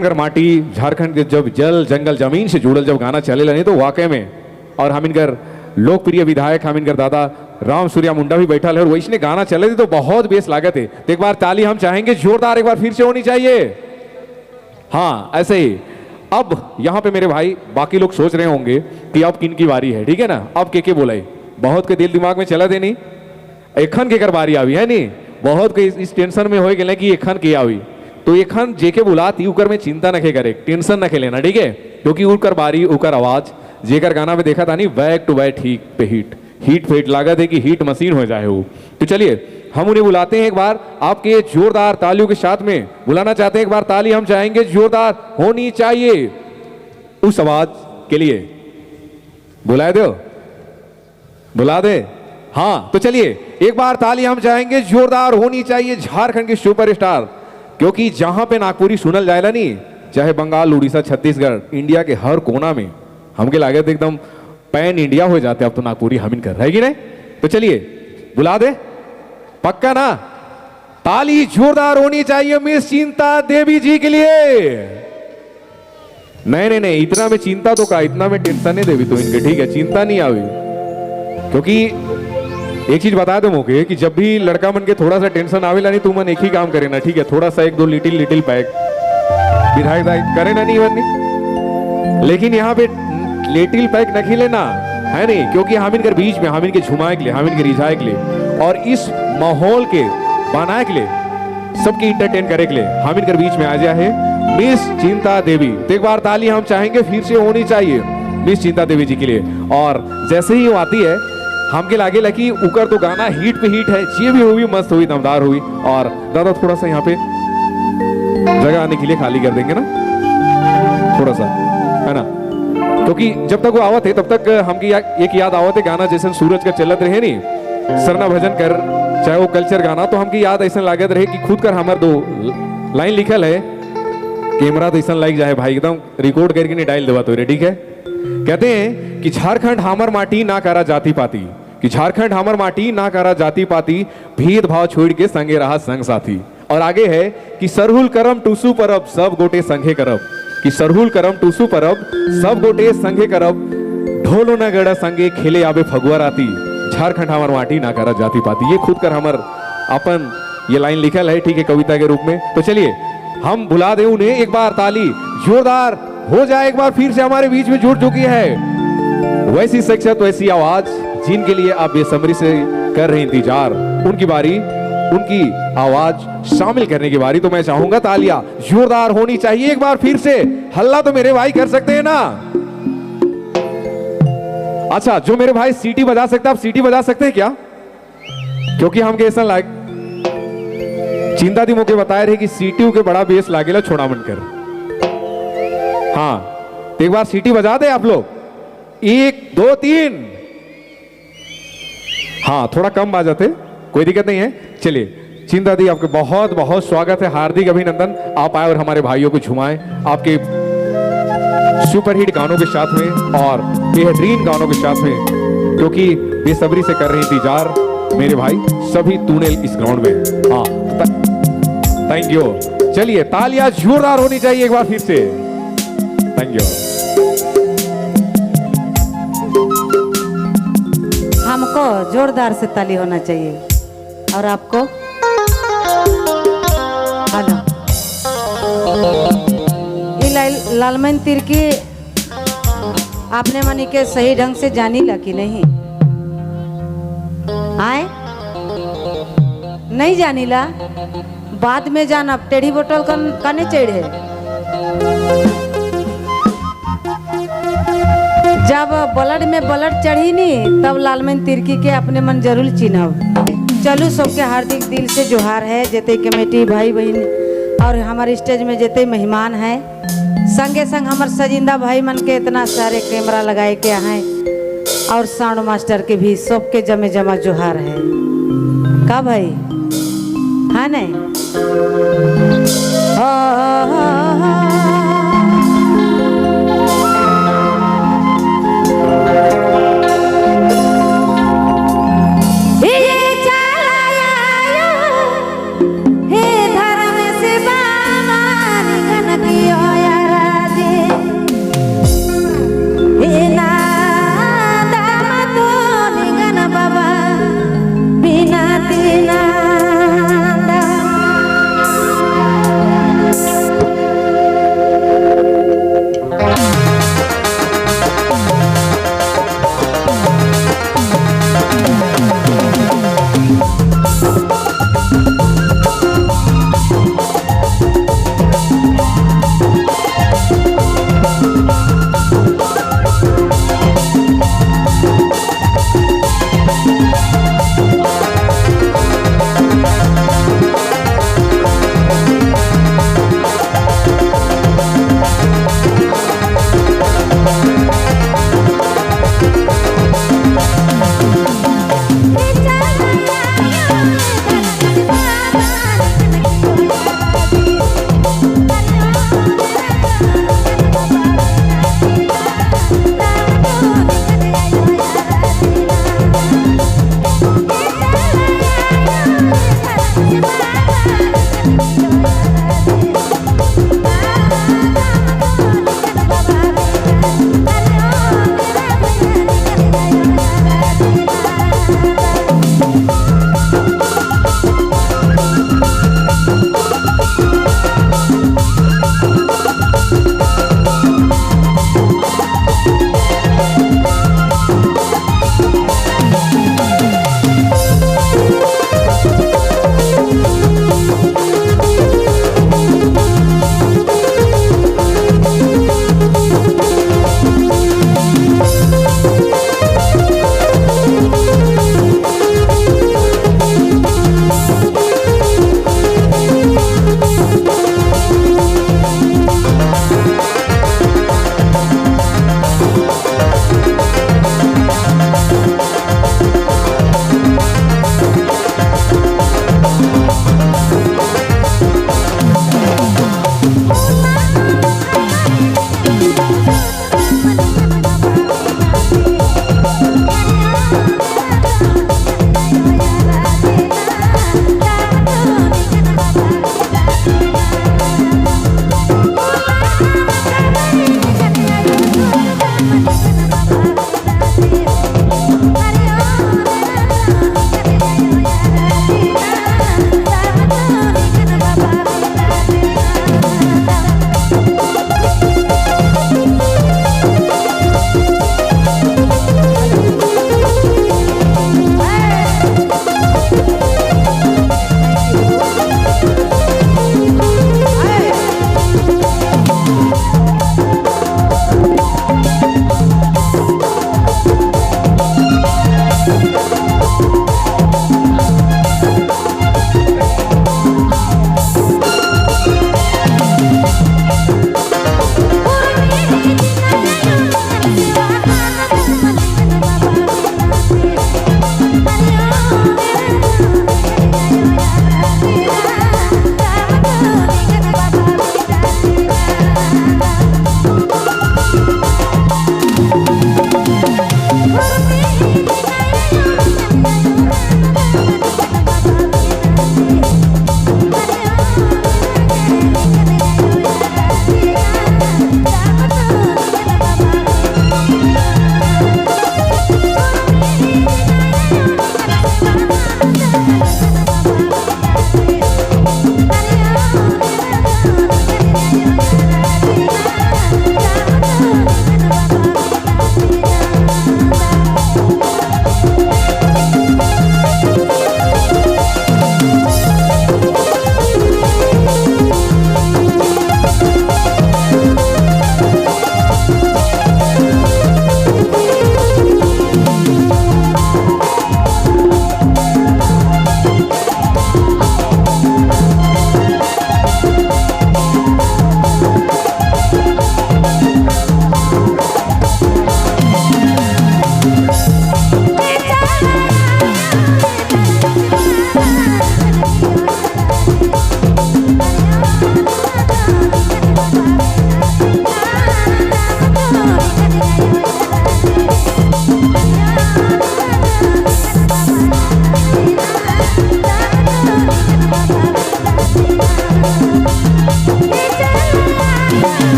झारखंड का माटी, झारखंड के जब जल जंगल जमीन से जुड़ल जब गाना चले लगे तो वाकई में, और हम इनकर लोकप्रिय विधायक हम इनकर दादा राम सूर्या मुंडा भी बैठा है और वैसने गाना चले थे तो बहुत बेस लागत है। तो एक बार ताली हम चाहेंगे जोरदार एक बार फिर से होनी चाहिए। हाँ ऐसे ही अब यहाँ पे मेरे भाई बाकी लोग सोच रहे होंगे कि अब किन की बारी है, ठीक है ना। अब के बोले बहुत के दिल दिमाग में चला दे नहीं एखन के कर बारी आवी है नहीं, बहुत के इस टेंशन में हो गए कि एखन के आवी, तो एखन जेके बुलाती उकर में चिंता न करे, टेंशन न लेना, ठीक है। क्योंकि उकर बारी उकर आवाज जेकर गाना में देखा था नहीं बैक टू बैक हीट पे हीट फेट लागत है कि हीट मशीन हो जाए वो। तो चलिए हम उन्हें बुलाते हैं एक बार आपके जोरदार तालियों के साथ में बुलाना चाहते हैं। एक बार ताली हम चाहेंगे जोरदार होनी चाहिए उस आवाज के लिए। बुला दो, बुला दे। हाँ तो चलिए एक बार ताली हम चाहेंगे जोरदार होनी चाहिए झारखंड के सुपरस्टार, क्योंकि जहां पे नागपुरी सुनल जाएगा नहीं, चाहे बंगाल उड़ीसा छत्तीसगढ़ इंडिया के हर कोना में हमके लागत एकदम पैन इंडिया हो जाते अब तो नागपुरी हम कर रहेगी नहीं। तो चलिए बुला दे, पक्का ना। ताली जोरदार होनी चाहिए मिस चिंता देवी जी के लिए। नहीं इतना में चिंता तो का, इतना में टेंशन नहीं देवी तो इनके, ठीक है चिंता नहीं आवी। क्योंकि एक चीज बता दो मुझे कि जब भी लड़का मन के थोड़ा सा टेंशन आवेला नहीं, तू मन एक ही काम करे ना, ठीक है, थोड़ा सा एक दो लिटिल पैक विधायक करे ना नहीं बनी, लेकिन यहाँ पे लिटिल पैक न खिले ना है नहीं, क्योंकि हम इनके बीच में हम इनके झुमाए के लिए हम इनके रिझाए के लिए और इस माहौल के बनाए के लिए सबकी इंटरटेन करे के लिए हम इनके बीच में आ जाए है मिस चिंता देवी। तो एक बार ताली हम चाहेंगे फिर से होनी चाहिए मिस चिंता देवी जी के लिए। और जैसे ही वो आती है हमके लागे लगी उकर तो गाना हीट पे हीट है, ये भी हुई मस्त हुई दमदार हुई। और दादा थोड़ा सा यहाँ पे जगह आने के लिए खाली कर देंगे ना थोड़ा सा, है ना, क्योंकि जब तक वो आवत है तब तक हमकी एक याद आवत है गाना जैसे सूरज का चलत रहे नहीं सरना भजन कर, चाहे वो कल्चर गाना, तो हमकी याद ऐसा लागत रहे कि खुद कर हमार दो लाइन लिखल है, कैमरा तो ऐसा लाइक जाए भाई एकदम रिकॉर्ड करके नहीं डायल देवा तो रे, ठीक है। कहते हैं कि झारखंड हमर माटी ना करा जाति पाती, कि झारखंड हमर माटी ना करा जाति पाती, भेदभाव छोड़ के संगे रहा संग साथी। और आगे है कि सरहुल करम टूसू परब सब गोटे संगे करब, कि सरहुल करम टूसू परब सब गोटे संगे करब, ढोलो न गड़ा संगे खेले आबे फगुआ राती, झारखंड हमर माटी ना करा जाति पाती। ये खुद कर हमर अपन ये लाइन लिखल है, ठीक है, कविता के रूप में। तो चलिए हम बुला दे उन्हें, एक बार ताली जोरदार हो जाए एक बार फिर से हमारे बीच में जुड़ चुकी है वैसी शख्सियत वैसी आवाज जिनके लिए आप बेसब्री से कर रहे इंतजार, उनकी बारी उनकी आवाज शामिल करने की बारी। तो मैं चाहूंगा तालियां जोरदार होनी चाहिए एक बार फिर से, हल्ला तो मेरे भाई कर सकते हैं ना। अच्छा जो मेरे भाई सीटी बजा सकते हैं, आप सीटी बजा सकते हैं क्या? क्योंकि हम ऐसा लाइक चिंता दी मुझे बताए रहे कि सीटी के बड़ा बेस लागेला छोड़ा मन कर। हाँ तो एक बार सीटी बजा दे आप लोग, 1 2 3। हाँ थोड़ा कम बाजाते, कोई दिक्कत नहीं है। चलिए चिंता दी आपके बहुत बहुत स्वागत है, हार्दिक अभिनंदन, आप आए और हमारे भाइयों को झुमाए आपके सुपरहिट गानों के साथ में और बेहतरीन गानों के साथ में, क्योंकि बेसब्री से कर रहे इंतजार मेरे भाई सभी तूने इस ग्राउंड में। हाँ थैंक यू। चलिए तालियां जोरदार होनी चाहिए एक बार फिर से, थैंक यू। हमको जोरदार से ताली होना चाहिए और आपको हेलो। लालमन तिर्की आपने मनी के सही ढंग से जानी ला कि नहीं? आए नहीं जानी ला, बाद में जाना, टेढ़ी बोतल कने चढ़े। जब ब्लड में ब्लड चढ़ी नहीं तब लालमन तिर्की के अपने मन जरूर चिन्हब। चलू सबके हार्दिक दिल से जोहार है, जेते कमेटी भाई बहन और हमारे स्टेज में जेते मेहमान हैं, संगे संग हमारे सजिंदा भाई मन के इतना सारे कैमरा लगाए के हैं और साउंड मास्टर के भी सबके जमे जमा जोहार है का भाई, हाँ नहीं? हे धर्म से बाबा निगन किया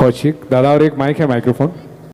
कौशिक दादा और एक माइक है माइक्रोफोन